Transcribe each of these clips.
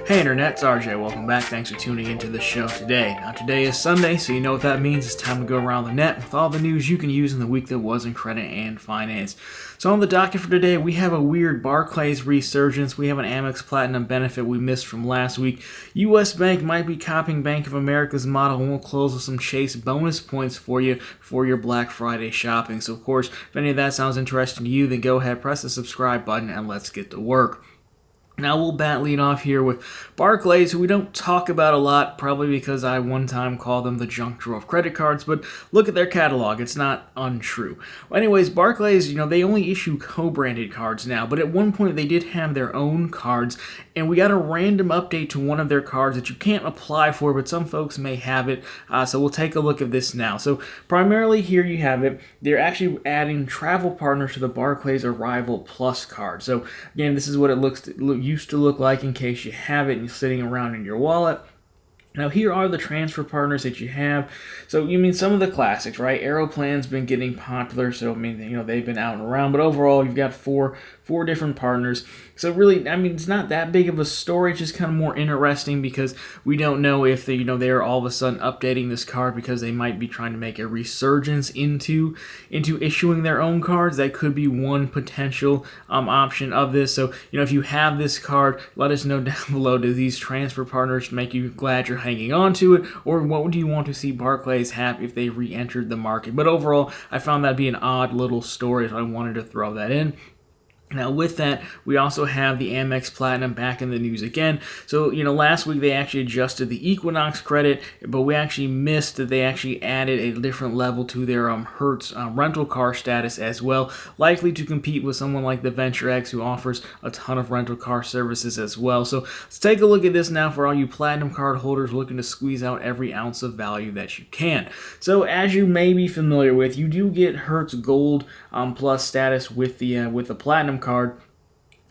Hey Internet, it's RJ. Welcome back. Thanks for tuning into the show today. Now today is Sunday, so you know what that means. It's time to go around the net with all the news you can use in the week that was in credit and finance. So on the docket for today, we have a weird Barclays resurgence. We have an Amex Platinum benefit we missed from last week. U.S. Bank might be copying Bank of America's model, and we'll close with some Chase bonus points for you for your Black Friday shopping. So of course, if any of that sounds interesting to you, then go ahead, press the subscribe button, and let's get to work. Now we'll lead off here with Barclays, who we don't talk about a lot, probably because I one time called them the junk drawer of credit cards, but look at their catalog, it's not untrue. Well, anyways, Barclays, they only issue co-branded cards now, but at one point they did have their own cards, and we got a random update to one of their cards that you can't apply for, but some folks may have it, so we'll take a look at this now. So primarily here you have it, they're actually adding travel partners to the Barclays Arrival Plus card. So again, this is what it used to look like in case you have it and you're sitting around in your wallet. Now here are the transfer partners that you have. So some of the classics, right? Aeroplan's been getting popular, so they've been out and around, but overall you've got four different partners. So really, it's not that big of a story, it's just kind of more interesting because we don't know if they're all of a sudden updating this card because they might be trying to make a resurgence into issuing their own cards. That could be one potential option of this. So, if you have this card, let us know down below. Do these transfer partners make you glad you're hanging on to it, or what would you want to see Barclays have if they re-entered the market? But overall, I found that to be an odd little story, so I wanted to throw that in. Now with that, we also have the Amex Platinum back in the news again. So, last week they actually adjusted the Equinox credit, but we actually missed that they actually added a different level to their Hertz rental car status as well, likely to compete with someone like the Venture X, who offers a ton of rental car services as well. So let's take a look at this now for all you Platinum card holders looking to squeeze out every ounce of value that you can. So as you may be familiar with, you do get Hertz Gold Plus status with the Platinum card.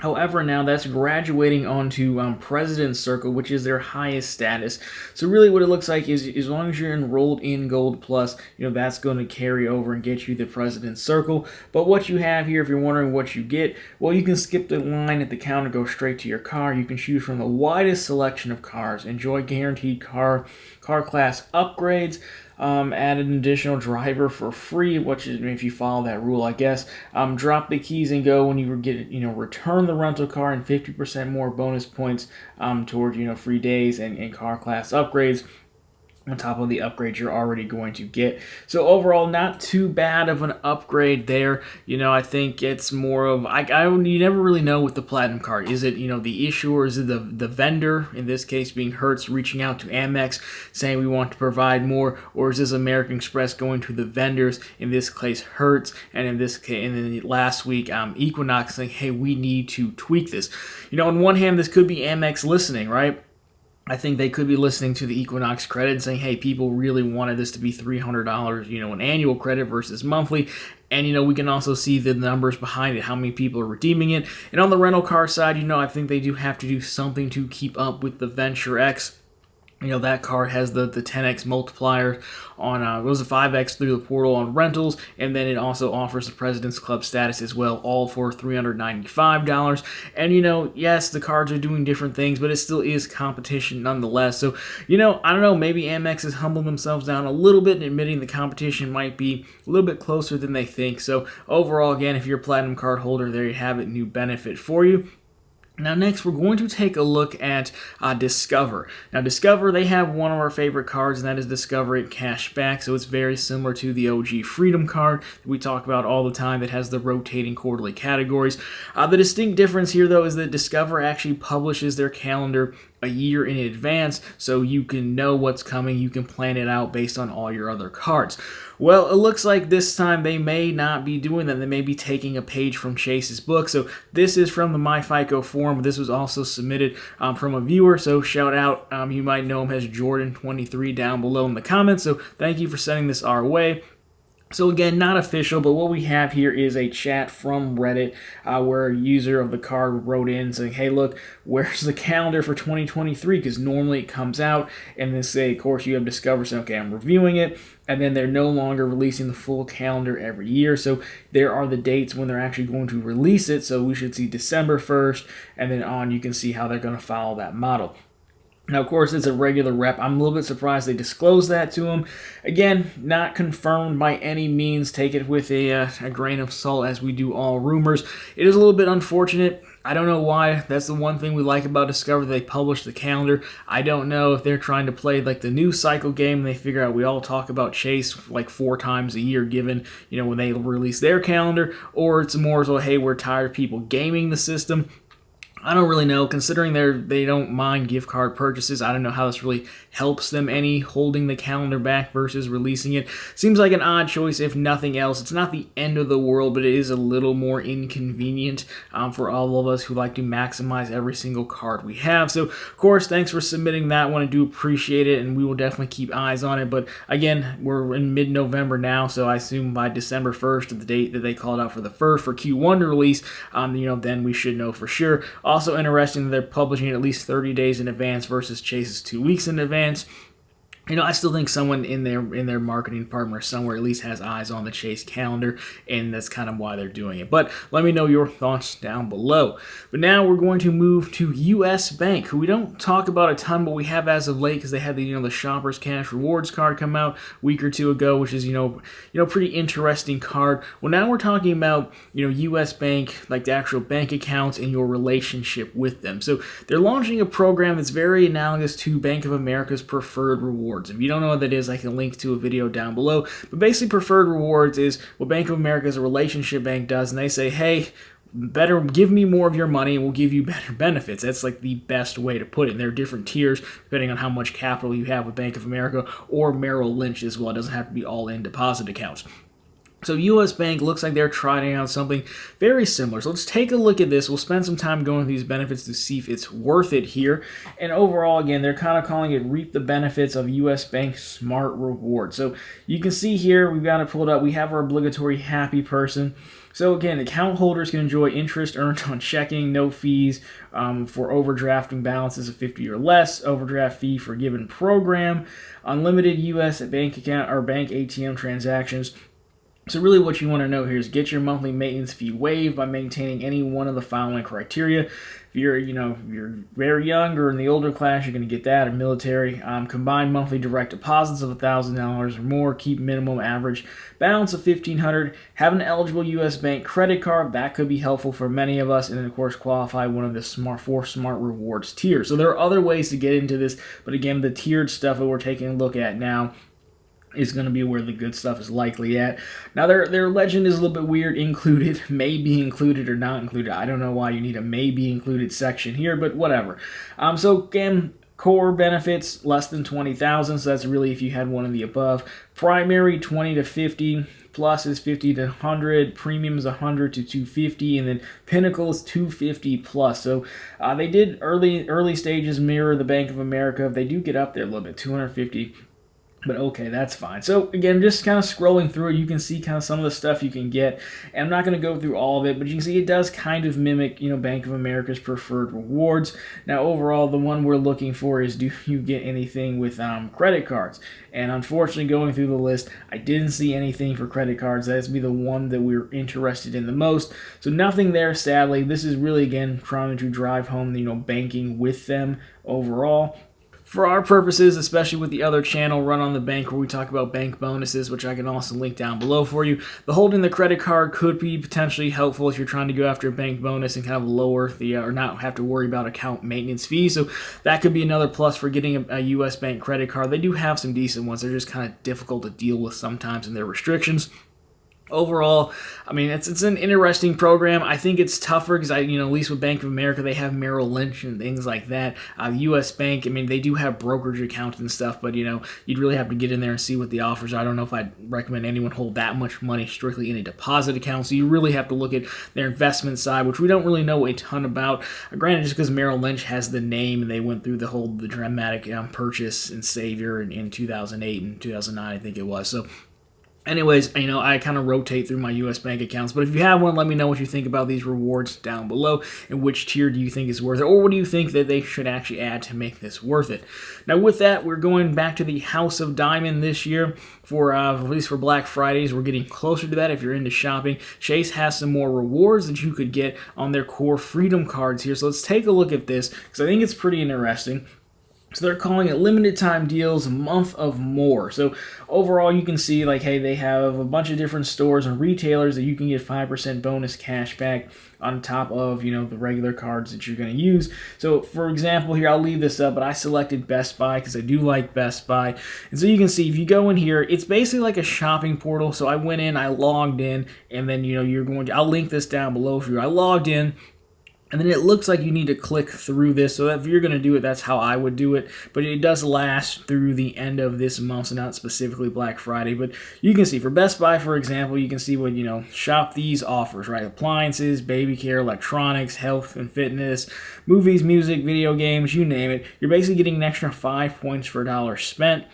However, now that's graduating onto President's Circle, which is their highest status. So really what it looks like is as long as you're enrolled in Gold Plus, that's going to carry over and get you the President's Circle. But what you have here, if you're wondering what you get, well, you can skip the line at the counter, go straight to your car. You can choose from the widest selection of cars, enjoy guaranteed car class upgrades, add an additional driver for free, which is if you follow that rule, I guess. Drop the keys and go when you return the rental car, and 50% more bonus points toward free days and car class upgrades on top of the upgrade you're already going to get. So overall, not too bad of an upgrade there. I think it's more of, you never really know with the Platinum card. Is it, the issuer, is it the vendor, in this case being Hertz, reaching out to Amex saying we want to provide more, or is this American Express going to the vendors, in this case Hertz, and in this case, and then last week Equinox saying, hey, we need to tweak this. On one hand, this could be Amex listening, right? I think they could be listening to the Equinox credit and saying, hey, people really wanted this to be $300, an annual credit versus monthly. And, we can also see the numbers behind it, how many people are redeeming it. And on the rental car side, I think they do have to do something to keep up with the Venture X. That card has the 10x multiplier on, it was a 5x through the portal on rentals, and then it also offers the President's Club status as well, all for $395. And, yes, the cards are doing different things, but it still is competition nonetheless. So, I don't know, maybe Amex is humbling themselves down a little bit and admitting the competition might be a little bit closer than they think. So, overall, again, if you're a Platinum card holder, there you have it, new benefit for you. Now next, we're going to take a look at Discover. Now Discover, they have one of our favorite cards, and that is Discover Cashback. So it's very similar to the OG Freedom card that we talk about all the time that has the rotating quarterly categories. The distinct difference here, though, is that Discover actually publishes their calendar a year in advance, so you can know what's coming, you can plan it out based on all your other cards. Well, it looks like this time they may not be doing that. They may be taking a page from Chase's book. So this is from the MyFICO forum. This was also submitted from a viewer, so shout out. You might know him as Jordan23 down below in the comments, so thank you for sending this our way. So again, not official, but what we have here is a chat from Reddit where a user of the card wrote in saying, hey, look, where's the calendar for 2023? Because normally it comes out, and then say, of course, you have Discover saying, okay, I'm reviewing it, and then they're no longer releasing the full calendar every year. So there are the dates when they're actually going to release it. So we should see December 1st, and then on you can see how they're going to follow that model. Now, of course, it's a regular rep. I'm a little bit surprised they disclosed that to him. Again, not confirmed by any means. Take it with a grain of salt, as we do all rumors. It is a little bit unfortunate. I don't know why. That's the one thing we like about Discover. They publish the calendar. I don't know if they're trying to play like the news cycle game and they figure out we all talk about Chase like 4 times a year given, when they release their calendar, or it's more so, hey, we're tired of people gaming the system. I don't really know, considering they don't mind gift card purchases. I don't know how this really helps them any, holding the calendar back versus releasing it. Seems like an odd choice, if nothing else. It's not the end of the world, but it is a little more inconvenient for all of us who like to maximize every single card we have. So, of course, thanks for submitting that one. I do appreciate it, and we will definitely keep eyes on it. But, again, we're in mid-November now, so I assume by December 1st, the date that they called out for the first for Q1 to release, then we should know for sure. Also interesting that they're publishing it at least 30 days in advance versus Chase's 2 weeks in advance. I still think someone in their marketing department or somewhere at least has eyes on the Chase calendar, and that's kind of why they're doing it. But let me know your thoughts down below. But now we're going to move to U.S. Bank, who we don't talk about a ton, but we have as of late because they had the Shoppers Cash Rewards card come out a week or two ago, which is pretty interesting card. Well, now we're talking about U.S. Bank, like the actual bank accounts and your relationship with them. So they're launching a program that's very analogous to Bank of America's Preferred Rewards. If you don't know what that is, I can link to a video down below. But basically, Preferred Rewards is what Bank of America as a relationship bank does, and they say, hey, better give me more of your money and we'll give you better benefits. That's like the best way to put it. And there are different tiers depending on how much capital you have with Bank of America or Merrill Lynch as well. It doesn't have to be all-in deposit accounts. So U.S. Bank looks like they're trying out something very similar. So let's take a look at this. We'll spend some time going through these benefits to see if it's worth it here. And overall, again, they're kind of calling it Reap the Benefits of U.S. Bank Smart Rewards. So you can see here, we've got it pulled up. We have our obligatory happy person. So again, account holders can enjoy interest earned on checking, no fees for overdrafting balances of 50 or less, overdraft fee for a given program, unlimited U.S. bank account or bank ATM transactions. So really what you want to know here is get your monthly maintenance fee waived by maintaining any one of the following criteria. If you're very young or in the older class, you're going to get that, or military. Combined monthly direct deposits of $1,000 or more. Keep minimum average balance of $1,500. Have an eligible U.S. Bank credit card. That could be helpful for many of us. And then, of course, qualify one of the four Smart Rewards tiers. So there are other ways to get into this. But again, the tiered stuff that we're taking a look at now is going to be where the good stuff is likely at. Now, their legend is a little bit weird. Included, may be included or not included. I don't know why you need a may be included section here, but whatever. So, again, core benefits, less than $20,000, so that's really if you had one of the above. Primary, $20 to $50. Plus is $50 to $100, premium is $100 to $250, and then Pinnacle is $250 plus. So they did early stages mirror the Bank of America. They do get up there a little bit, $250. But okay, that's fine. So again, just kind of scrolling through it, you can see kind of some of the stuff you can get. And I'm not going to go through all of it, but you can see it does kind of mimic, Bank of America's Preferred Rewards. Now, overall, the one we're looking for is, do you get anything with credit cards? And unfortunately, going through the list, I didn't see anything for credit cards. That's be the one that we're interested in the most. So nothing there, sadly. This is really, again, trying to drive home, banking with them overall. For our purposes, especially with the other channel, Run on the Bank, where we talk about bank bonuses, which I can also link down below for you, the holding the credit card could be potentially helpful if you're trying to go after a bank bonus and kind of lower the, or not have to worry about account maintenance fees. So that could be another plus for getting a U.S. Bank credit card. They do have some decent ones. They're just kind of difficult to deal with sometimes in their restrictions. Overall, I mean, it's an interesting program. I think it's tougher because at least with Bank of America, they have Merrill Lynch and things like that. U.S. Bank, I mean, they do have brokerage accounts and stuff, but, you'd really have to get in there and see what the offers are. I don't know if I'd recommend anyone hold that much money strictly in a deposit account, so you really have to look at their investment side, which we don't really know a ton about. Granted, just because Merrill Lynch has the name and they went through the dramatic purchase and savior in 2008 and 2009, I think it was. So Anyways, I kind of rotate through my US bank accounts, but if you have one, let me know what you think about these rewards down below, and which tier do you think is worth it, or what do you think that they should actually add to make this worth it. Now with that, we're going back to the House of Diamond this year, for at least for Black Fridays. We're getting closer to that if you're into shopping. Chase has some more rewards that you could get on their core Freedom cards here, so let's take a look at this, because I think it's pretty interesting. So they're calling it limited time deals, month of more. So overall, you can see like, hey, they have a bunch of different stores and retailers that you can get 5% bonus cash back on top of, the regular cards that you're going to use. So for example, here, I'll leave this up, but I selected Best Buy because I do like Best Buy. And so you can see if you go in here, it's basically like a shopping portal. So I went in, I logged in, and then, I'll link this down below for you. I logged in. And then it looks like you need to click through this. So if you're going to do it, that's how I would do it. But it does last through the end of this month, so not specifically Black Friday. But you can see for Best Buy, for example, you can see what, shop these offers, right? Appliances, baby care, electronics, health and fitness, movies, music, video games, you name it. You're basically getting an extra 5 points for a dollar spent.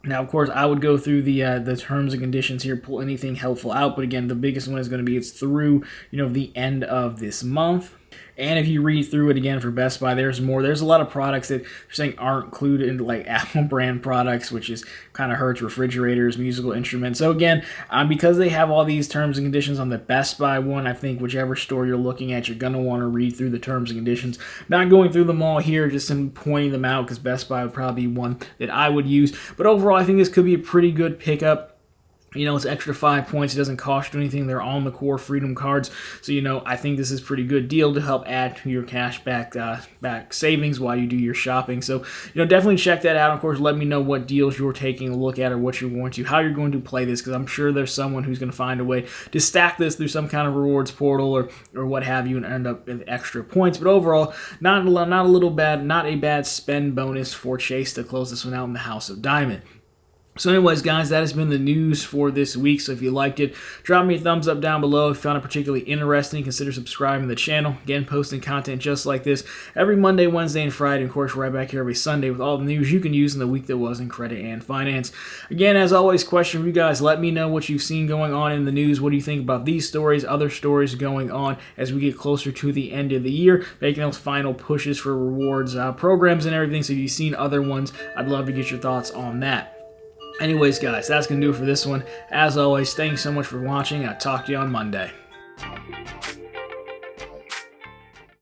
Now, of course, I would go through the terms and conditions here, pull anything helpful out. But again, the biggest one is going to be it's through, the end of this month. And if you read through it again for Best Buy, there's more. There's a lot of products that they're saying aren't included in like Apple brand products, which is kind of Hertz refrigerators, musical instruments. So again, because they have all these terms and conditions on the Best Buy one, I think whichever store you're looking at, you're going to want to read through the terms and conditions. Not going through them all here, just pointing them out because Best Buy would probably be one that I would use. But overall, I think this could be a pretty good pickup. It's extra 5 points. It doesn't cost you anything. They're on the core Freedom cards. So, I think this is a pretty good deal to help add to your cash back savings while you do your shopping. So, definitely check that out. Of course, let me know what deals you're taking a look at or what you're going to, how you're going to play this, because I'm sure there's someone who's going to find a way to stack this through some kind of rewards portal or what have you and end up with extra points. But overall, not a bad spend bonus for Chase to close this one out in the House of Diamond. So anyways, guys, that has been the news for this week. So if you liked it, drop me a thumbs up down below. If you found it particularly interesting, consider subscribing to the channel. Again, posting content just like this every Monday, Wednesday, and Friday. And of course, we're right back here every Sunday with all the news you can use in the week that was in credit and finance. Again, as always, question for you guys. Let me know what you've seen going on in the news. What do you think about these stories, other stories going on as we get closer to the end of the year, making those final pushes for rewards programs and everything. So if you've seen other ones, I'd love to get your thoughts on that. Anyways, guys, that's going to do it for this one. As always, thanks so much for watching. I'll talk to you on Monday.